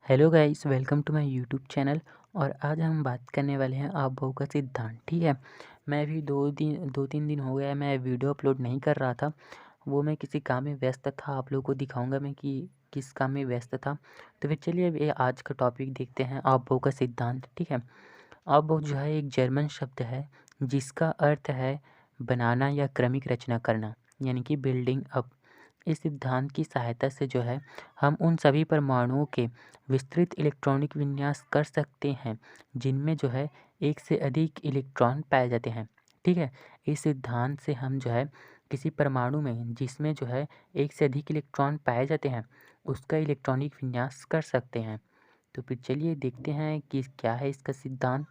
Hello guys, welcome to my YouTube channel. और आज हम बात करने वाले हैं आप का सिद्धांत। ठीक है, मैं भी 2-3 दिन हो गया मैं वीडियो अपलोड नहीं कर रहा था। वो मैं किसी काम में व्यस्त था। आप लोगों को दिखाऊंगा मैं कि किस काम में व्यस्त था। तो फिर चलिए अब ये आज का टॉपिक देखते हैं, आप का सिद्धांत। ठीक है, आप जो है एक जर्मन शब्द है जिसका अर्थ है बनाना या क्रमिक रचना करना, यानी कि बिल्डिंग अप। इस सिद्धांत की सहायता से जो है हम उन सभी परमाणुओं के विस्तृत इलेक्ट्रॉनिक विन्यास कर सकते हैं जिनमें जो है एक से अधिक इलेक्ट्रॉन पाए जाते हैं। ठीक है, इस सिद्धांत से हम जो है किसी परमाणु में जिसमें जो है एक से अधिक इलेक्ट्रॉन पाए जाते हैं उसका इलेक्ट्रॉनिक विन्यास कर सकते हैं। तो फिर चलिए देखते हैं कि क्या है इसका सिद्धांत।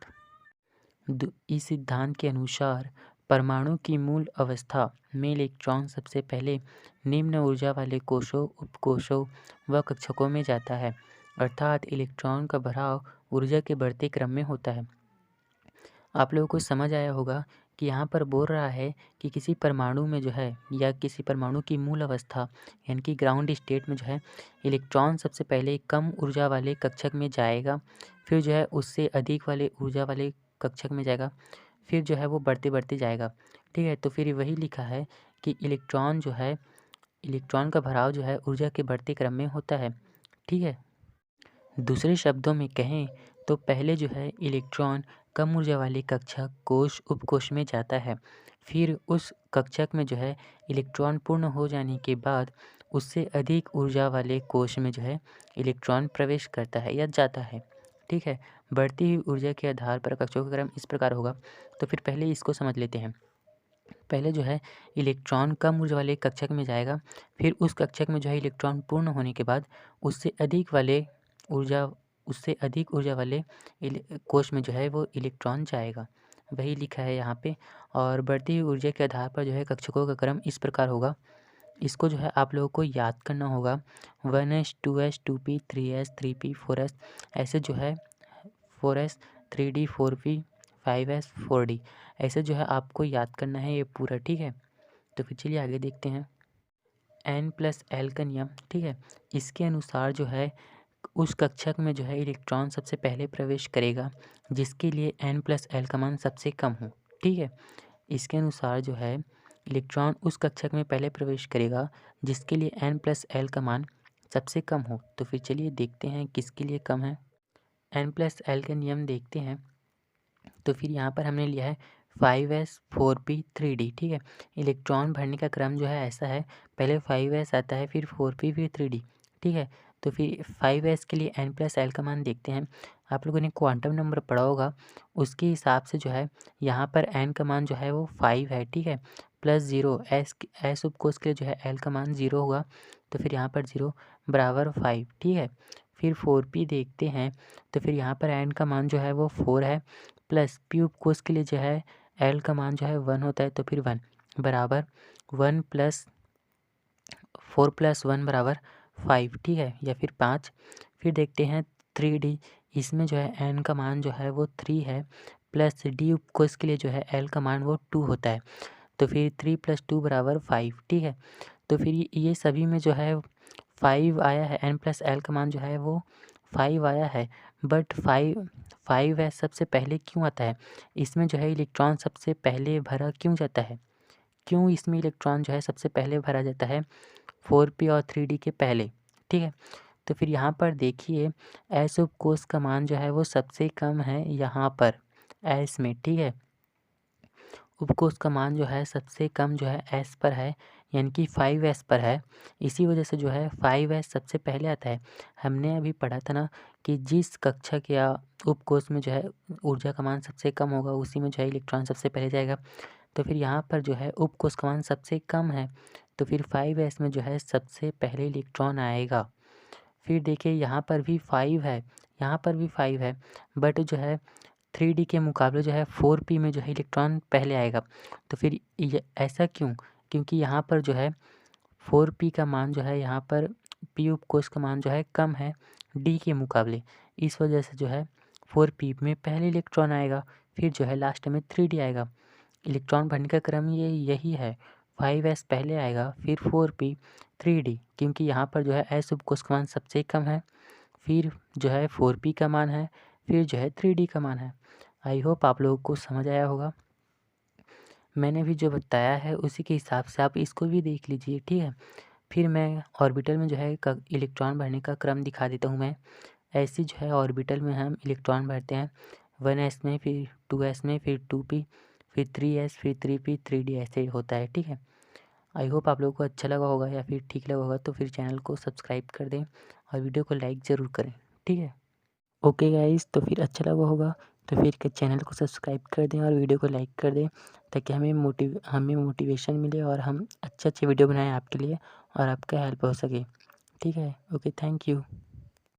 इस सिद्धांत के अनुसार परमाणु की मूल अवस्था में इलेक्ट्रॉन सबसे पहले निम्न ऊर्जा वाले कोशों, उपकोशों व कक्षकों में जाता है, अर्थात इलेक्ट्रॉन का भराव ऊर्जा के बढ़ते क्रम में होता है। आप लोगों को समझ आया होगा कि यहाँ पर बोल रहा है कि किसी परमाणु में जो है या किसी परमाणु की मूल अवस्था यानी कि ग्राउंड स्टेट में जो है इलेक्ट्रॉन सबसे पहले कम ऊर्जा वाले कक्षक में जाएगा, फिर जो है उससे अधिक वाले ऊर्जा वाले कक्षक में जाएगा, फिर जो है वो बढ़ते बढ़ते जाएगा। ठीक है, तो फिर वही लिखा है कि इलेक्ट्रॉन का भराव जो है ऊर्जा के बढ़ते क्रम में होता है। ठीक है, दूसरे शब्दों में कहें तो पहले जो है इलेक्ट्रॉन कम ऊर्जा वाले कक्षक, कोश, उपकोश में जाता है। फिर उस कक्षक में जो है इलेक्ट्रॉन पूर्ण हो जाने के बाद उससे अधिक ऊर्जा वाले कोश में जो है इलेक्ट्रॉन प्रवेश करता है या जाता है। ठीक है, बढ़ती हुई ऊर्जा के आधार पर कक्षों का क्रम इस प्रकार होगा। तो फिर पहले इसको समझ लेते हैं। पहले जो है इलेक्ट्रॉन कम ऊर्जा वाले कक्षक में जाएगा, फिर उस कक्षक में जो है इलेक्ट्रॉन पूर्ण होने के बाद ऊर्जा उससे अधिक ऊर्जा वाले कोश में जो है वो इलेक्ट्रॉन जाएगा। वही लिखा है यहाँ पे। और बढ़ती हुई ऊर्जा के आधार पर जो है कक्षकों का क्रम इस प्रकार होगा। इसको जो है आप लोगों को याद करना होगा। 1s 2s 2p 3s 3p 4s, ऐसे जो है 4s 3d 4p 5s 4d, ऐसे जो है आपको याद करना है ये पूरा। ठीक है, तो फिर चलिए आगे देखते हैं। n+l का नियम। ठीक है, इसके अनुसार जो है उस कक्षक में जो है इलेक्ट्रॉन सबसे पहले प्रवेश करेगा जिसके लिए n+l का मान सबसे कम हो। ठीक है, इसके अनुसार जो है इलेक्ट्रॉन उस कक्षक में पहले प्रवेश करेगा जिसके लिए n+l का मान सबसे कम हो। तो फिर चलिए देखते हैं किसके लिए कम है। n+l का नियम देखते हैं। तो फिर यहाँ पर हमने लिया है 5s 4p 3d। ठीक है, इलेक्ट्रॉन भरने का क्रम जो है ऐसा है, पहले 5s आता है, फिर 4p, फिर 3d। ठीक है, तो फिर 5s के लिए n+l का मान देखते हैं। आप लोगों ने क्वांटम नंबर पढ़ा होगा, उसके हिसाब से जो है यहाँ पर n का मान जो है वो 5 है। ठीक है, प्लस 0 s उपकोष के लिए जो है l का मान 0 होगा, तो फिर यहाँ पर 0 बराबर 5। ठीक है, फिर 4p देखते हैं, तो फिर यहाँ पर n का मान जो है वो 4 है, प्लस पी उपकोष के लिए जो है एल का मान जो है 1 होता है, तो फिर 1 बराबर 4+1 बराबर 5। ठीक है, या फिर 5। फिर देखते हैं 3d, इसमें जो है एन का मान जो है वो 3 है, प्लस डी उपकोष के लिए जो है एल का मान वो 2 होता है, तो फिर 3+2 बराबर 5। ठीक है, तो फिर ये सभी में जो है 5 आया है, n+l का मान जो है वो 5 आया है। बट 5 है सबसे पहले क्यों आता है, इसमें जो है इलेक्ट्रॉन सबसे पहले भरा क्यों जाता है, क्यों इसमें इलेक्ट्रॉन जो है सबसे पहले भरा जाता है 4p और 3d के पहले। ठीक है, तो फिर यहाँ पर देखिए एस उपकोष का मान जो है वो सबसे कम है यहाँ पर एस में। ठीक है, उपकोष का मान जो है सबसे कम जो है एस पर है, यानी कि 5s पर है। इसी वजह से जो है 5s सबसे पहले आता है। हमने अभी पढ़ा था ना कि जिस कक्षक या उपकोष में जो है ऊर्जा का मान सबसे कम होगा उसी में जो है इलेक्ट्रॉन सबसे पहले जाएगा। तो फिर यहाँ पर जो है उपकोष का मान सबसे कम है, तो फिर 5s में जो है सबसे पहले इलेक्ट्रॉन आएगा। फिर देखिए यहाँ पर भी 5 है, यहाँ पर भी 5 है, बट जो है 3d के मुकाबले जो है 4p में जो है इलेक्ट्रॉन पहले आएगा। तो फिर ये ऐसा क्यों, क्योंकि यहाँ पर जो है 4p का मान जो है यहाँ पर p उपकोष का मान जो है कम है d के मुकाबले, इस वजह से जो है 4p में पहले इलेक्ट्रॉन आएगा, फिर जो है लास्ट में 3d आएगा। इलेक्ट्रॉन भरने का क्रम यही है, 5s पहले आएगा, फिर 4p 3d, क्योंकि यहाँ पर जो है s उपकोष का मान सबसे कम है, फिर जो है 4p का मान है, फिर जो है 3d का मान है। आई होप आप लोगों को समझ आया होगा। मैंने भी जो बताया है उसी के हिसाब से आप इसको भी देख लीजिए, ठीक है। फिर मैं ऑर्बिटल में जो है इलेक्ट्रॉन भरने का क्रम दिखा देता हूँ मैं। ऐसे जो है ऑर्बिटल में हम इलेक्ट्रॉन भरते हैं 1s में, फिर 2s में, फिर 2p, फिर 3s, फिर 3p, 3d, ऐसे होता है, ठीक है। आई होप आप लोगों को अच्छा लगा होगा या फिर ठीक लगा होगा, तो फिर चैनल को सब्सक्राइब कर दें और वीडियो को लाइक ज़रूर करें, ठीक है। ओके गाइस, तो फिर अच्छा लगा होगा तो फिर चैनल को सब्सक्राइब कर दें और वीडियो को लाइक कर दें, ताकि हमें मोटिवेशन मिले और हम अच्छे वीडियो बनाएं आपके लिए और आपका हेल्प हो सके, ठीक है। Okay, thank you.